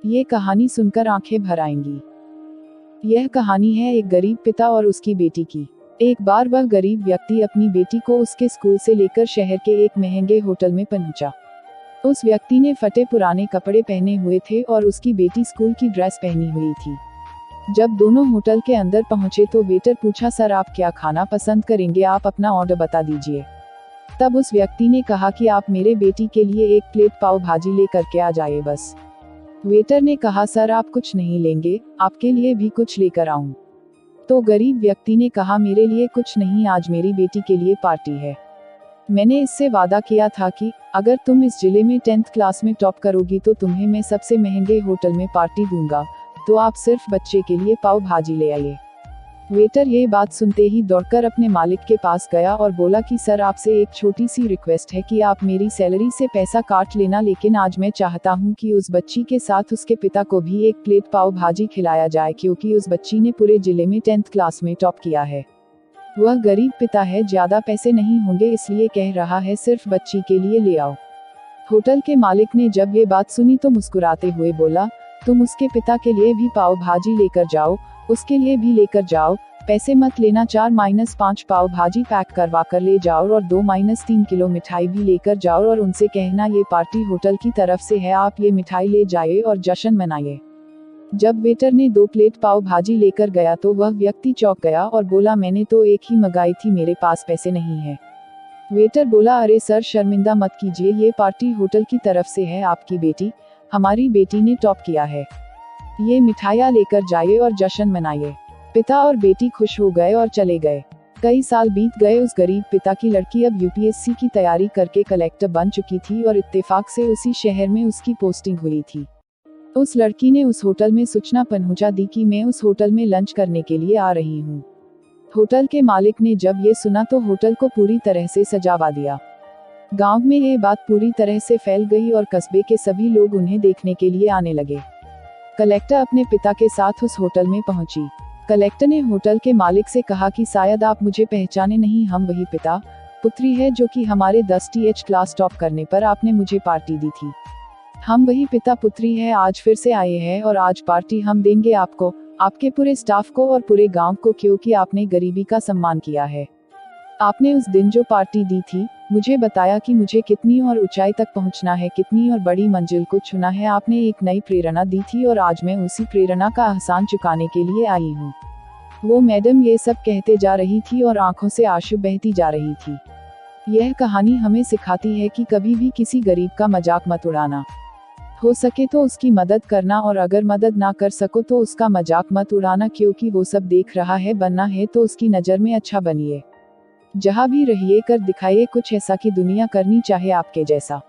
ये कहानी सुनकर आंखें भर आएंगी। यह कहानी है एक गरीब पिता और उसकी बेटी की। एक बार वह गरीब व्यक्ति अपनी बेटी को उसके स्कूल से लेकर शहर के एक महंगे होटल में पहुंचा। उस व्यक्ति ने फटे पुराने कपड़े पहने हुए थे और उसकी बेटी स्कूल की ड्रेस पहनी हुई थी। जब दोनों होटल के अंदर पहुंचे तो वेटर पूछा, सर आप क्या खाना पसंद करेंगे, आप अपना ऑर्डर बता दीजिए। तब उस व्यक्ति ने कहा कि आप मेरे बेटी के लिए एक प्लेट पाव भाजी लेकर के आ जाइए बस। वेटर ने कहा, सर आप कुछ नहीं लेंगे, आपके लिए भी कुछ लेकर आऊं? तो गरीब व्यक्ति ने कहा, मेरे लिए कुछ नहीं, आज मेरी बेटी के लिए पार्टी है। मैंने इससे वादा किया था कि अगर तुम इस जिले में 10th क्लास में टॉप करोगी तो तुम्हें मैं सबसे महंगे होटल में पार्टी दूंगा, तो आप सिर्फ बच्चे के लिए पाव भाजी ले आइए। वेटर ये बात सुनते ही दौड़कर अपने मालिक के पास गया और बोला कि सर आपसे एक छोटी सी रिक्वेस्ट है कि आप मेरी सैलरी से पैसा काट लेना, लेकिन आज मैं चाहता हूं कि उस बच्ची के साथ उसके पिता को भी एक प्लेट पाव भाजी खिलाया जाए, क्योंकि उस बच्ची ने पूरे जिले में 10th क्लास में टॉप किया है। वह गरीब पिता है, ज्यादा पैसे नहीं होंगे, इसलिए कह रहा है सिर्फ बच्ची के लिए ले आओ। होटल के मालिक ने जब ये बात सुनी तो मुस्कुराते हुए बोला, तुम उसके पिता के लिए भी पाव भाजी लेकर जाओ, उसके लिए भी लेकर जाओ, पैसे मत लेना, 4-5 पाव भाजी पैक करवा कर ले जाओ और 2-3 किलो मिठाई भी लेकर जाओ और उनसे कहना ये पार्टी होटल की तरफ से है, आप ये मिठाई ले जाइए और जश्न मनाइए। जब वेटर ने 2 प्लेट पाव भाजी लेकर गया तो वह व्यक्ति चौंक गया और बोला, मैंने तो एक ही मंगाई थी, मेरे पास पैसे नहीं है। वेटर बोला, अरे सर शर्मिंदा मत कीजिए, ये पार्टी होटल की तरफ से है, आपकी बेटी, हमारी बेटी ने टॉप किया है, ये मिठाइयाँ लेकर जाइए और जश्न मनाइए। पिता और बेटी खुश हो गए और चले गए। कई साल बीत गए। उस गरीब पिता की लड़की अब यूपीएससी की तैयारी करके कलेक्टर बन चुकी थी और इत्तेफाक से उसी शहर में उसकी पोस्टिंग हुई थी। उस लड़की ने उस होटल में सूचना पहुंचा दी कि मैं उस होटल में लंच करने के लिए आ रही हूँ। होटल के मालिक ने जब ये सुना तो होटल को पूरी तरह से सजावा दिया। गांव में ये बात पूरी तरह से फैल गई और कस्बे के सभी लोग उन्हें देखने के लिए आने लगे। कलेक्टर अपने पिता के साथ उस होटल में पहुंची। कलेक्टर ने होटल के मालिक से कहा कि शायद आप मुझे पहचाने नहीं, हम वही पिता पुत्री है जो कि हमारे 10th क्लास टॉप करने पर आपने मुझे पार्टी दी थी। हम वही पिता पुत्री है, आज फिर से आए हैं और आज पार्टी हम देंगे आपको, आपके पूरे स्टाफ को और पूरे गांव को, क्योंकि आपने गरीबी का सम्मान किया है। आपने उस दिन जो पार्टी दी थी, मुझे बताया कि मुझे कितनी और ऊंचाई तक पहुंचना है, कितनी और बड़ी मंजिल को छूना है। आपने एक नई प्रेरणा दी थी और आज मैं उसी प्रेरणा का एहसान चुकाने के लिए आई हूँ। वो मैडम ये सब कहते जा रही थी और आंखों से आंसू बहती जा रही थी। यह कहानी हमें सिखाती है कि कभी भी किसी गरीब का मजाक मत उड़ाना। हो सके तो उसकी मदद करना, और अगर मदद ना कर सको तो उसका मजाक मत उड़ाना, क्योंकि वो सब देख रहा है। बनना है तो उसकी नज़र में अच्छा बनिए। जहाँ भी रहिए कर दिखाइए कुछ ऐसा कि दुनिया करनी चाहे आपके जैसा।